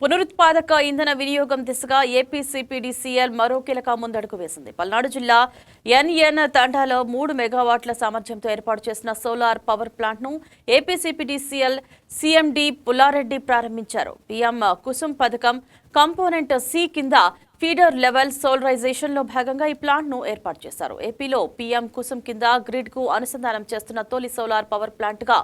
పునరుత్పాదక ఇంధన వినియోగం దిశగా ఏపీసీపీడీసీఎల్ మరో కీలక ముందడుగు వేసింది. పల్నాడు జిల్లా ఎన్ఎన్ తండాలో 3 మెగావాట్ల సామర్థ్యంతో ఏర్పాటు చేసిన సోలార్ పవర్ ప్లాంట్ ను ఏపీసీపీడీసీఎల్ సీఎండీ పుల్లారెడ్డి ప్రారంభించారు. పీఎం కుసుమ్ పథకం కంపోనెంట్ సి కింద ఫీడర్ లెవెల్ సోలరైజేషన్ లో భాగంగా ఈ ప్లాంట్ ను ఏర్పాటు చేశారు. ఏపీలో పీఎం కుసుమ్ కింద గ్రిడ్ కు అనుసంధానం చేస్తున్న తొలి సోలార్ పవర్ ప్లాంట్ గా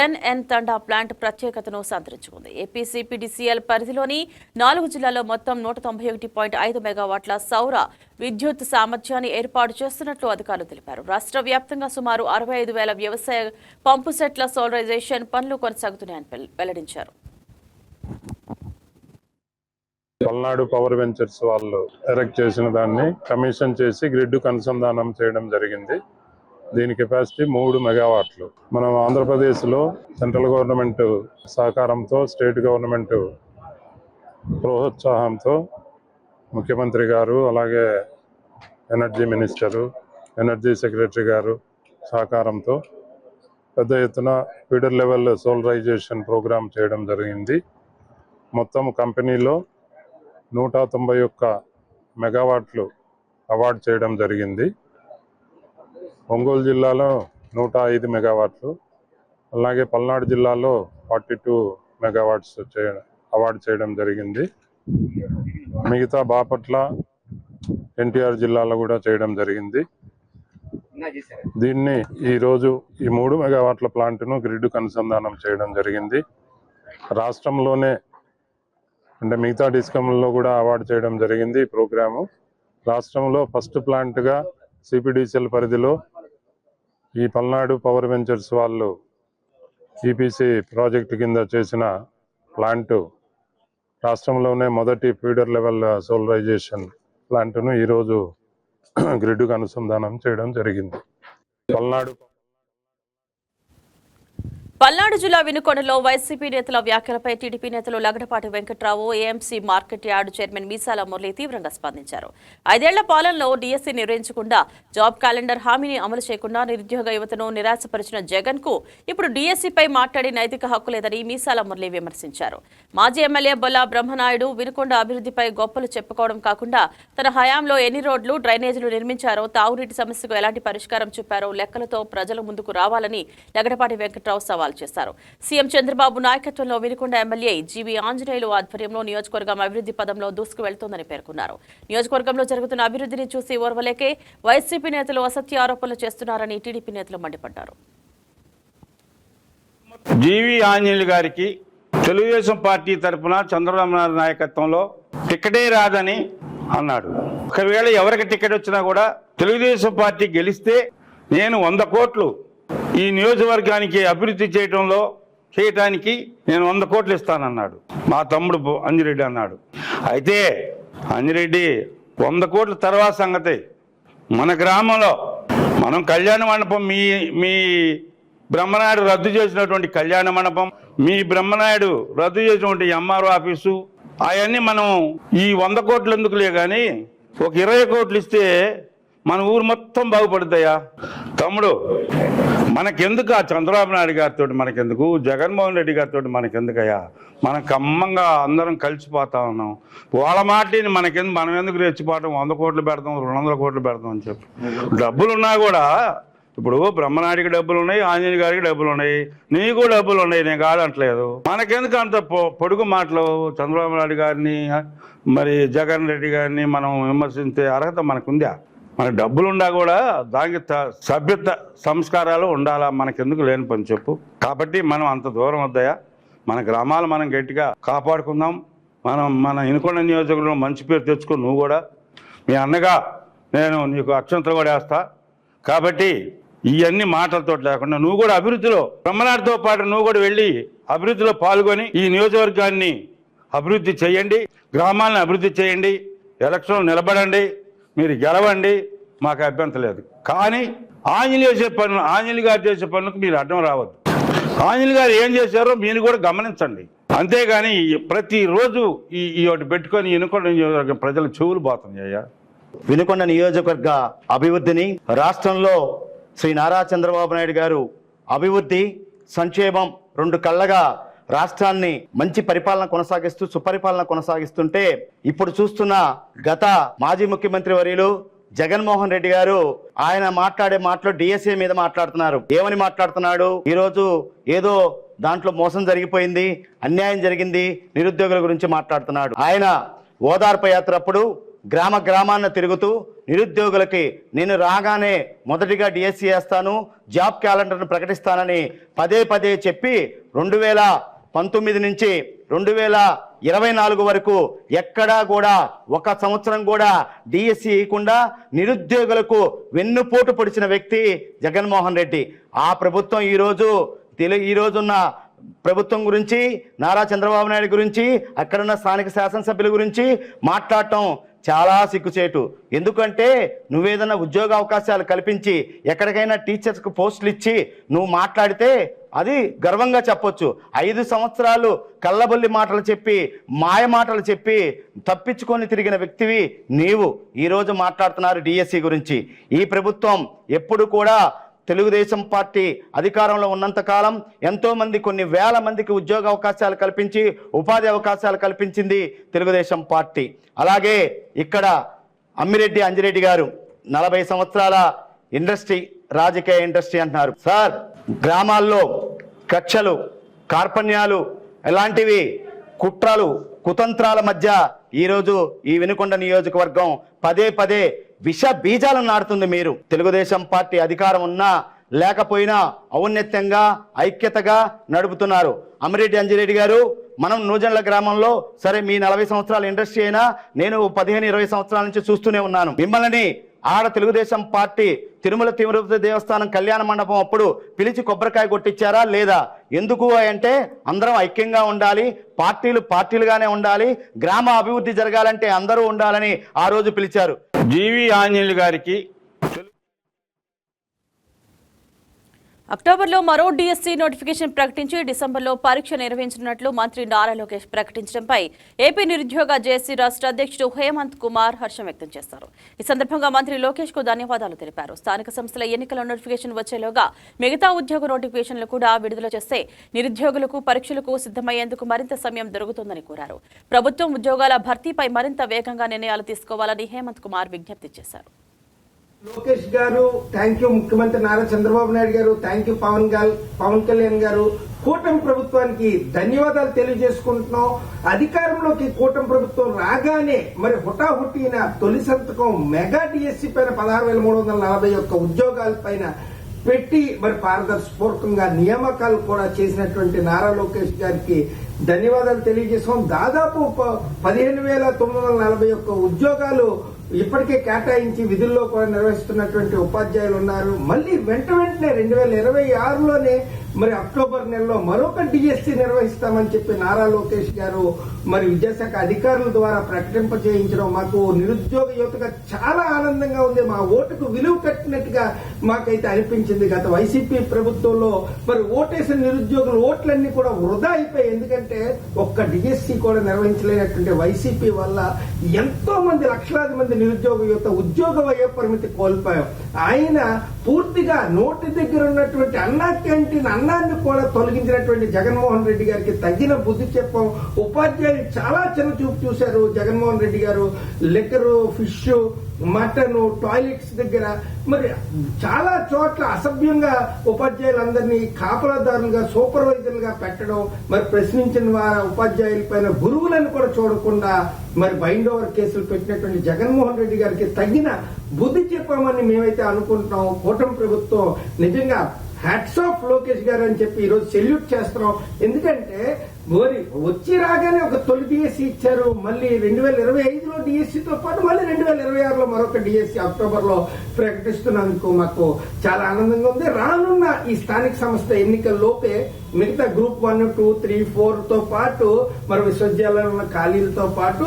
ఎన్ఎన్ తండా ప్లాంట్ ప్రత్యేకతను సంతరించుకుంది. ఏపీసీపీడీసీఎల్ పరిధిలోని 4 జిల్లాల్లో మొత్తం 191.5 మెగావాట్ల సౌర విద్యుత్ సామర్థ్యాన్ని ఏర్పాటు చేస్తున్నట్లు అధికారులు తెలిపారు. రాష్ట్ర వ్యాప్తంగా సుమారు 65,000 వ్యవసాయ పంపు సెట్ల సోలరైజేషన్ పనులు కొనసాగుతున్నాయని వెల్లడించారు. పల్నాడు పవర్ వెంచర్స్ వాళ్ళు ఎరెక్ట్ చేసిన దాన్ని కమిషన్ చేసి గ్రిడ్ కు అనుసంధానం చేయడం జరిగింది. దీని కెపాసిటీ 3 మెగావాట్లు. మనం ఆంధ్రప్రదేశ్ లో సెంట్రల్ గవర్నమెంట్ సహకారంతో, స్టేట్ గవర్నమెంట్ ప్రోత్సాహంతో ముఖ్యమంత్రి గారు, అలాగే ఎనర్జీ మినిస్టరు, ఎనర్జీ సెక్రటరీ గారు సహకారంతో పెద్ద ఎత్తున ఫీడర్ లెవెల్ సోలరైజేషన్ ప్రోగ్రామ్ చేయడం జరిగింది. మొత్తం కంపెనీలో 191 మెగావాట్లు అవార్డు చేయడం జరిగింది. ఒంగోలు జిల్లాలో 105 మెగావాట్లు, అలాగే పల్నాడు జిల్లాలో 42 మెగావాట్స్ అవార్డు చేయడం జరిగింది. మిగతా బాపట్ల, ఎన్టీఆర్ జిల్లాలో కూడా చేయడం జరిగింది. దీన్ని ఈరోజు ఈ 3 మెగావాట్ల ప్లాంట్ను గ్రిడ్కు అనుసంధానం చేయడం జరిగింది. రాష్ట్రంలోనే అంటే మిగతా డిస్కమ్లలో కూడా అవార్డు చేయడం జరిగింది. ఈ ప్రోగ్రాము రాష్ట్రంలో ఫస్ట్ ప్లాంట్గా సిపిడిసిఎల్ పరిధిలో ఈ పల్నాడు పవర్ వెంచర్స్ వాళ్ళు ఈపీసీ ప్రాజెక్టు కింద చేసిన ప్లాంటు రాష్ట్రంలోనే మొదటి ఫీడర్ లెవెల్ సోలరైజేషన్ ప్లాంట్ను ఈరోజు గ్రిడ్కు అనుసంధానం చేయడం జరిగింది. పల్నాడు జిల్లా వినుకొండలో వైసీపీ నేతల వ్యాఖ్యలపై టీడీపీ నేతలు Lagadapati Venkatrao, AMC market yard chairman Meesala Murali తీవ్రంగా స్పందించారు. 5 ఏళ్ల పాలనలో డీఎస్సీ నిర్వహించకుండా, జాబ్ క్యాలెండర్ హామీని అమలు చేయకుండా నిరుద్యోగ యువతను నిరాశపరిచిన జగన్ కు ఇప్పుడు డీఎస్సీపై మాట్లాడే నైతిక హక్కు లేదని మీసాల మురళి విమర్శించారు. మాజీ ఎమ్మెల్యే బొల్లా బ్రహ్మనాయుడు వినుకొండ అభివృద్ధిపై గొప్పలు చెప్పుకోవడం కాకుండా తన హయాంలో ఎన్ని రోడ్లు, డ్రైనేజీలు నిర్మించారో, తాగునీటి సమస్యకు ఎలాంటి పరిష్కారం చూపారో లెక్కలతో ప్రజల ముందుకు రావాలని లగడపాటి వెంకట్రావు సవాల్ చేశారు. సీఎం చంద్రబాబు నాయకత్వంలో వినుకొండ ఎమ్మెల్యే జీవీ ఆంజనేయులు ఆధ్వర్యంలో నియోజకవర్గం అభివృద్ధి పదంలో దూసుకు వెళ్తోందని పేర్కొన్నారు. నియోజకవర్గంలో జరుగుతున్న అభివృద్ధిని చూసి ఓర్వలేకే వైసీపీ నేతలు అసత్య ఆరోపణలు చేస్తున్నారని టీడీపీ నేతలు మండిపడ్డారు. జీవీ ఆంజనేయులు గారికి తెలుగుదేశం పార్టీ తరఫున చంద్రబాబు నాయుడు నాయకత్వంలో టికెటే రాదని అన్నాడు. ఒకవేళ ఎవరికి టికెట్ వచ్చినా కూడా తెలుగుదేశం పార్టీ గెలిస్తే నేను 100 కోట్లు ఈ నియోజకవర్గానికి అభివృద్ధి చేయటానికి నేను 100 కోట్లు ఇస్తానన్నాడు మా తమ్ముడు అంజిరెడ్డి అన్నాడు. అయితే అంజిరెడ్డి 100 కోట్ల తర్వాత సంగతి, మన గ్రామంలో మనం కళ్యాణ మండపం, మీ బ్రహ్మనాయుడు రద్దు చేసినటువంటి కళ్యాణ మండపం, మీ బ్రహ్మనాయుడు రద్దు చేసినటువంటి ఎంఆర్ఓ ఆఫీసు, అవన్నీ మనం ఈ 100 కోట్లు ఎందుకులే కానీ ఒక 20 కోట్లు ఇస్తే మన ఊరు మొత్తం బాగుపడుతాయా తమ్ముడు? మనకెందుకు ఆ చంద్రబాబు నాయుడు గారితో, మనకెందుకు జగన్మోహన్ రెడ్డి గారితో, మనకెందుకయ్యా? మనం ఖమ్మంగా అందరం కలిసిపోతా ఉన్నాం. వాళ్ళ మాటని మనం ఎందుకు రెచ్చిపోవటం? 100 కోట్లు పెడతాం, 200 కోట్లు పెడతాం అని చెప్పి. డబ్బులున్నా కూడా ఇప్పుడు బ్రహ్మనాయుడికి డబ్బులు ఉన్నాయి, ఆంజనేయ గారికి డబ్బులు ఉన్నాయి, నీకు డబ్బులు ఉన్నాయి, నేను కాదంటలేదు. మనకెందుకు అంత పొడుగు మాటలు? చంద్రబాబు నాయుడు గారిని, మరి జగన్ రెడ్డి గారిని మనం విమర్శించే అర్హత మనకుందా? మన డబ్బులుండా కూడా దానికి సభ్యత సంస్కారాలు ఉండాలా? మనకెందుకు లేని పని చెప్పు. కాబట్టి మనం అంత దూరం వద్దయా, మన గ్రామాలు మనం గట్టిగా కాపాడుకుందాం. మన వినుకొండ నియోజకవర్గంలో మంచి పేరు తెచ్చుకో. నువ్వు కూడా మీ అన్నగా నేను నీకు అక్షంతలు కూడా వేస్తా. కాబట్టి ఇవన్నీ మాటలతో లేకుండా నువ్వు కూడా అభివృద్ధిలో, బ్రహ్మనాయుడితో పాటు నువ్వు కూడా వెళ్ళి అభివృద్ధిలో పాల్గొని ఈ నియోజకవర్గాన్ని అభివృద్ధి చేయండి, గ్రామాలను అభివృద్ధి చేయండి, ఎలక్షన్లో నిలబడండి, మీరు గెలవండి, మాకు అభ్యంతరం లేదు. కానీ ఆంజనేయ గారు చేసే పనులకు మీరు అడ్డం రావద్దు. ఆంజనేయ గారు ఏం చేశారో మీరు కూడా గమనించండి. అంతేగాని ప్రతిరోజు ఈ ఒకటి పెట్టుకొని వినుకొండ నియోజకవర్గం ప్రజల చెవులు పోతున్నాయ్యా. వినుకొండ నియోజకవర్గ అభివృద్ధిని రాష్ట్రంలో శ్రీ నారా చంద్రబాబు నాయుడు గారు అభివృద్ధి, సంక్షేమం 2 కళ్ళగా రాష్ట్రాన్ని మంచి పరిపాలన కొనసాగిస్తూ సుపరిపాలన కొనసాగిస్తుంటే ఇప్పుడు చూస్తున్న గత మాజీ ముఖ్యమంత్రి వర్యులు జగన్మోహన్ రెడ్డి గారు ఆయన మాట్లాడే మాటలు డిఎస్ఏ మీద మాట్లాడుతున్నారు. ఏమని మాట్లాడుతున్నాడు? ఈరోజు ఏదో దాంట్లో మోసం జరిగిపోయింది, అన్యాయం జరిగింది, నిరుద్యోగుల గురించి మాట్లాడుతున్నాడు. ఆయన ఓదార్పు యాత్ర అప్పుడు గ్రామ గ్రామాన్ని తిరుగుతూ నిరుద్యోగులకి నేను రాగానే మొదటిగా డిఎస్సి వేస్తాను, జాబ్ క్యాలెండర్ను ప్రకటిస్తానని పదే పదే చెప్పి 2019 నుంచి 2024 వరకు ఎక్కడా కూడా ఒక సంవత్సరం కూడా డిఎస్సి ఇవ్వకుండా నిరుద్యోగులకు వెన్నుపోటు పొడిచిన వ్యక్తి జగన్మోహన్ రెడ్డి. ఆ ప్రభుత్వం ఈరోజున్న ప్రభుత్వం గురించి, నారా చంద్రబాబు నాయుడు గురించి, అక్కడున్న స్థానిక శాసనసభ్యుల గురించి మాట్లాడటం చాలా సిగ్గుచేటు. ఎందుకంటే నువ్వేదన్నా ఉద్యోగ అవకాశాలు కల్పించి ఎక్కడికైనా టీచర్స్కి పోస్టులు ఇచ్చి నువ్వు మాట్లాడితే అది గర్వంగా చెప్పొచ్చు. 5 సంవత్సరాలు కళ్ళబొల్లి మాటలు చెప్పి, మాయ మాటలు చెప్పి తప్పించుకొని తిరిగిన వ్యక్తివి నీవు. ఈరోజు మాట్లాడుతున్నారు డిఎస్సి గురించి. ఈ ప్రభుత్వం ఎప్పుడు కూడా తెలుగుదేశం పార్టీ అధికారంలో ఉన్నంత కాలం ఎంతోమంది, కొన్ని వేల మందికి ఉద్యోగ అవకాశాలు కల్పించి ఉపాధి అవకాశాలు కల్పించింది తెలుగుదేశం పార్టీ. అలాగే ఇక్కడ అమ్మిరెడ్డి అంజిరెడ్డి గారు 40 సంవత్సరాల ఇండస్ట్రీ, రాజకీయ ఇండస్ట్రీ అంటున్నారు. సార్, గ్రామాల్లో కక్షలు, కార్పణ్యాలు, ఎలాంటివి కుట్రలు, కుతంత్రాల మధ్య ఈరోజు ఈ వినుకొండ నియోజకవర్గం పదే పదే విష బీజాలను నాటుతుంది. మీరు తెలుగుదేశం పార్టీ అధికారం ఉన్నా లేకపోయినా ఔన్నత్యంగా, ఐక్యతగా నడుపుతున్నారు. అమ్మిరెడ్డి అంజిరెడ్డి గారు, మనం నూజెండ్ల గ్రామంలో సరే మీ 40 సంవత్సరాల ఇండస్ట్రీ అయినా నేను 15-20 సంవత్సరాల నుంచి చూస్తూనే ఉన్నాను. మిమ్మల్ని ఆడ తెలుగుదేశం పార్టీ తిరుమల తిరుపతి దేవస్థానం కళ్యాణ మండపం అప్పుడు పిలిచి కొబ్బరికాయ కొట్టించారా లేదా? ఎందుకు అంటే అందరం ఐక్యంగా ఉండాలి, పార్టీలుగానే ఉండాలి, గ్రామ అభివృద్ధి జరగాలంటే అందరూ ఉండాలని ఆ రోజు పిలిచారు. జీవి ఆంజనేయులు గారికి అక్టోబర్లో మరో డిఎస్సి నోటిఫికేషన్ ప్రకటించి డిసెంబర్లో పరీక్ష నిర్వహించనున్నట్లు మంత్రి నారా లోకేష్ ప్రకటించడంపై ఏపీ నిరుద్యోగ జేఏసీ రాష్ట్ర అధ్యక్షుడు హేమంత్ కుమార్ హర్షం వ్యక్తం చేశారు. ఈ సందర్భంగా మంత్రి లోకేష్ కు ధన్యవాదాలు తెలిపారు. స్థానిక సంస్థల ఎన్నికల నోటిఫికేషన్ వచ్చేలోగా మిగతా ఉద్యోగ నోటిఫికేషన్లు కూడా విడుదల చేస్తే నిరుద్యోగులకు పరీక్షలకు సిద్ధమయ్యేందుకు మరింత సమయం దొరుకుతుందని కోరారు. ప్రభుత్వం ఉద్యోగాల భర్తీపై మరింత వేగంగా నిర్ణయాలు తీసుకోవాలని హేమంత్ కుమార్ విజ్ఞప్తి చేశారు. లోకేష్ గారు థ్యాంక్ యూ, ముఖ్యమంత్రి నారా చంద్రబాబు నాయుడు గారు థ్యాంక్ యూ, పవన్ కళ్యాణ్ గారు, కూటమి ప్రభుత్వానికి ధన్యవాదాలు తెలియజేసుకుంటున్నాం. అధికారంలోకి కూటమి ప్రభుత్వం రాగానే మరి హుటాహుటిన తొలి సంతకం మెగా డిఎస్సి పైన 16,341 ఉద్యోగాల పైన పెట్టి మరి పారదర్శపూర్వకంగా నియామకాలు కూడా చేసినటువంటి నారా లోకేష్ గారికి ధన్యవాదాలు తెలియజేసాం. దాదాపు 15,941 ఉద్యోగాలు ఇప్పటికే కేటాయించి విధుల్లో కూడా నిర్వహిస్తున్నటువంటి ఉపాధ్యాయులు ఉన్నారు. మళ్ళీ వెంటనే 2026లోనే మరి అక్టోబర్ నెలలో మరొక డిఎస్సి నిర్వహిస్తామని చెప్పి నారా లోకేష్ గారు మరి విద్యాశాఖ అధికారుల ద్వారా ప్రకటింపజేయించడం మాకు నిరుద్యోగ యువతగా చాలా ఆనందంగా ఉంది. మా ఓటుకు విలువ కట్టినట్టుగా మాకైతే అనిపించింది. గత వైసీపీ ప్రభుత్వంలో మరి ఓటేసిన నిరుద్యోగుల ఓట్లన్నీ కూడా వృధా అయిపోయాయి. ఎందుకంటే ఒక్క డిఎస్సి కూడా నిర్వహించలేనటువంటి వైసీపీ వల్ల ఎంతో మంది, లక్షలాది మంది నిరుద్యోగ యువత ఉద్యోగ వయో పరిమితి కోల్పోయాం. ఆయన పూర్తిగా నోటి దగ్గర ఉన్నటువంటి అన్నా క్యాంటీన్ అన్నాన్ని కూడా తొలగించినటువంటి జగన్మోహన్ రెడ్డి గారికి తగిన బుద్ధి చెప్పాం. ఉపాధ్యాయులు చాలా చిన్న చూపు చూశారు. జగన్మోహన్ రెడ్డి గారు లిక్కరు, ఫిష్, మటన్, టాయిలెట్స్ దగ్గర మరి చాలా చోట్ల అసభ్యంగా ఉపాధ్యాయులందరినీ కాపలాదారులుగా, సూపర్వైజర్లుగా పెట్టడం, మరి ప్రశ్నించిన ఉపాధ్యాయుల పైన గురువులను కూడా చూడకుండా మరి బైండ్ ఓవర్ కేసులు పెట్టినటువంటి జగన్మోహన్ రెడ్డి గారికి తగిన బుద్ధి చెప్పామని మేమైతే అనుకుంటున్నాం. కూటమి ప్రభుత్వం నిజంగా హ్యాట్స్ ఆఫ్ లోకేష్ గారు అని చెప్పి ఈరోజు సెల్యూట్ చేస్తున్నాం. ఎందుకంటే మరి వచ్చి రాగానే ఒక తొలి డిఎస్సి ఇచ్చారు. మళ్ళీ 2025లో డిఎస్సితో పాటు మళ్ళీ 2026లో మరొక డిఎస్సి అక్టోబర్లో ప్రకటిస్తున్నందుకు మాకు చాలా ఆనందంగా ఉంది. రానున్న ఈ స్థానిక సంస్థ ఎన్నికల్లోపే మిగతా గ్రూప్ 1, 2, 3, 4తో పాటు మరి విశ్వవిద్యాలయంలో ఉన్న ఖాళీలతో పాటు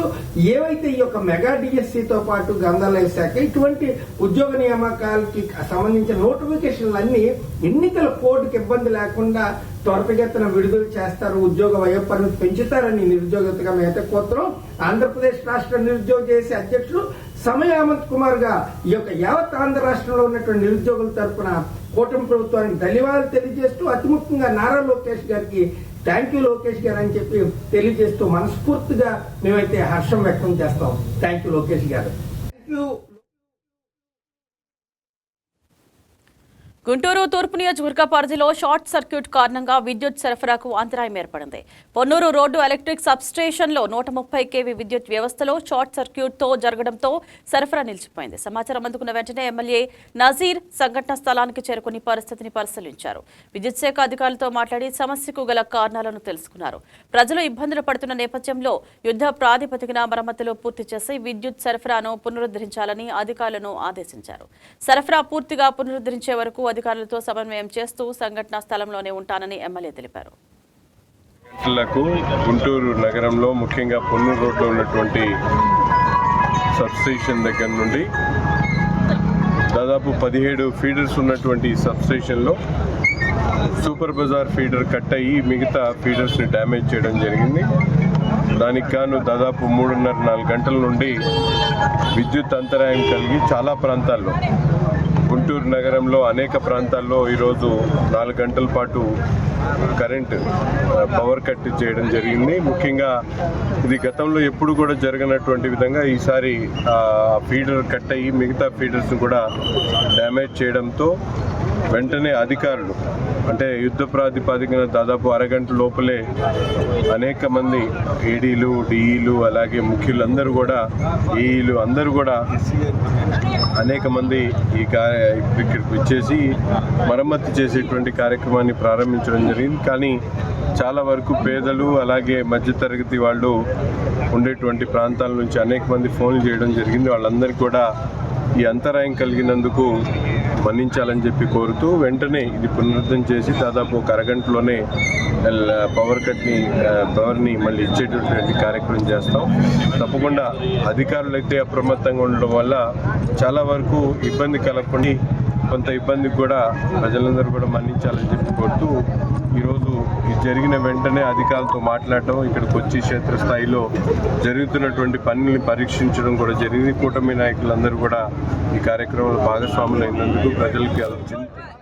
ఏవైతే ఈ యొక్క మెగా డిఎస్సితో పాటు గ్రంథాలయ శాఖ ఇటువంటి ఉద్యోగ నియామకాలకి సంబంధించిన నోటిఫికేషన్లన్నీ ఎన్నికల కోడ్కి ఇబ్బంది లేకుండా త్వరితగతిన విడుదల చేస్తారు. ఉద్యోగ వయో పరిమితి పెంచుతారని నిరుద్యోగతగా మేత కోత్రం. ఆంధ్రప్రదేశ్ రాష్ట్ర నిరుద్యోగ జేఏసీ అధ్యక్షులు సమయ హేమంత్ కుమార్ గా ఈ యొక్క యావత్ ఆంధ్ర రాష్ట్రంలో ఉన్నటువంటి నిరుద్యోగుల తరఫున కూటమి ప్రభుత్వానికి ధన్యవాదాలు తెలియజేస్తూ అతి ముఖ్యంగా నారా లోకేష్ గారికి థ్యాంక్ యూ లోకేష్ గారు అని చెప్పి తెలియజేస్తూ మనస్ఫూర్తిగా మేమైతే హర్షం వ్యక్తం చేస్తాం. థ్యాంక్ యూ లోకేష్ గారు. Thank you. గుంటూరు తూర్పు నియోజకవర్గ పరిధిలో షార్ట్ సర్క్యూట్ కారణంగా విద్యుత్ సరఫరాకు అంతరాయం ఏర్పడింది. పొన్నూరు రోడ్డు ఎలక్ట్రిక్ సబ్స్టేషన్లో 130 kV విద్యుత్ వ్యవస్థలో షార్ట్ సర్క్యూట్తో జరగడంతో సరఫరా నిలిచిపోయింది. సమాచారం అందుకున్న వెంటనే ఎమ్మెల్యే నజీర్ సంఘటన స్థలానికి చేరుకుని పరిస్థితిని పరిశీలించారు. విద్యుత్ శాఖ అధికారులతో మాట్లాడి సమస్యకు గల కారణాలను తెలుసుకున్నారు. ప్రజలు ఇబ్బందులు పడుతున్న నేపథ్యంలో యుద్ధ ప్రాతిపదికన మరమ్మతులు పూర్తి చేసి విద్యుత్ సరఫరాను పునరుద్ధరించాలని అధికారులను ఆదేశించారు. సరఫరా పూర్తిగా పునరుద్ధరించే వరకు అధికారులతో సమన్వయం చేస్తూ సంఘటనా స్థలంలోనే ఉంటానని ఎమ్మెల్యే తెలిపారు. గుంటూరు నగరంలో ముఖ్యంగా పొన్నూరు రోడ్లో ఉన్నటువంటి సబ్స్టేషన్ దగ్గర నుండి దాదాపు 17 ఫీడర్స్ ఉన్నటువంటి సబ్స్టేషన్లో సూపర్ బజార్ ఫీడర్ కట్ అయ్యి మిగతా ఫీడర్స్ని డ్యామేజ్ చేయడం జరిగింది. దానికి గాను దాదాపు 3.5-4 గంటల నుండి విద్యుత్ అంతరాయం కలిగి చాలా ప్రాంతాల్లో గుంటూరు నగరంలో అనేక ప్రాంతాల్లో ఈరోజు 4 గంటల పాటు కరెంట్ పవర్ కట్ చేయడం జరిగింది. ముఖ్యంగా ఇది గతంలో ఎప్పుడు కూడా జరగనటువంటి విధంగా ఈసారి ఫీడర్ కట్ అయ్యి మిగతా ఫీడర్స్ని కూడా డ్యామేజ్ చేయడంతో వెంటనే అధికారులు అంటే యుద్ధ ప్రాతిపదికన దాదాపు అరగంట లోపలే అనేక మంది ఏడీలు, డిఈలు, అలాగే ముఖ్యులందరూ కూడా, ఏఈలు అందరూ కూడా అనేక మంది ఇక్కడికి వచ్చేసి మరమ్మతు చేసేటువంటి కార్యక్రమాన్ని ప్రారంభించడం జరిగింది. కానీ చాలా వరకు పేదలు అలాగే మధ్యతరగతి వాళ్ళు ఉండేటువంటి ప్రాంతాల నుంచి అనేక మంది ఫోన్లు చేయడం జరిగింది. వాళ్ళందరికీ కూడా ఈ అంతరాయం కలిగినందుకు మన్నించాలని చెప్పి కోరుతూ వెంటనే ఇది పునరుద్ధరణ చేసి దాదాపు ఒక అరగంటలోనే పవర్ని మళ్ళీ ఇచ్చేటటువంటి కార్యక్రమం చేస్తాం. తప్పకుండా అధికారులైతే అప్రమత్తంగా ఉండడం వల్ల చాలా వరకు ఇబ్బంది కలగకుండా కొంత ఇబ్బందికి కూడా ప్రజలందరూ కూడా మన్నించాలని చెప్పి కోరుతూ ఈరోజు ఈ జరిగిన వెంటనే అధికారులతో మాట్లాడటం, ఇక్కడికి వచ్చి క్షేత్రస్థాయిలో జరుగుతున్నటువంటి పనుల్ని పరీక్షించడం కూడా జరిగింది. కూటమి నాయకులందరూ కూడా ఈ కార్యక్రమంలో భాగస్వాములు అయినందుకు ప్రజలకి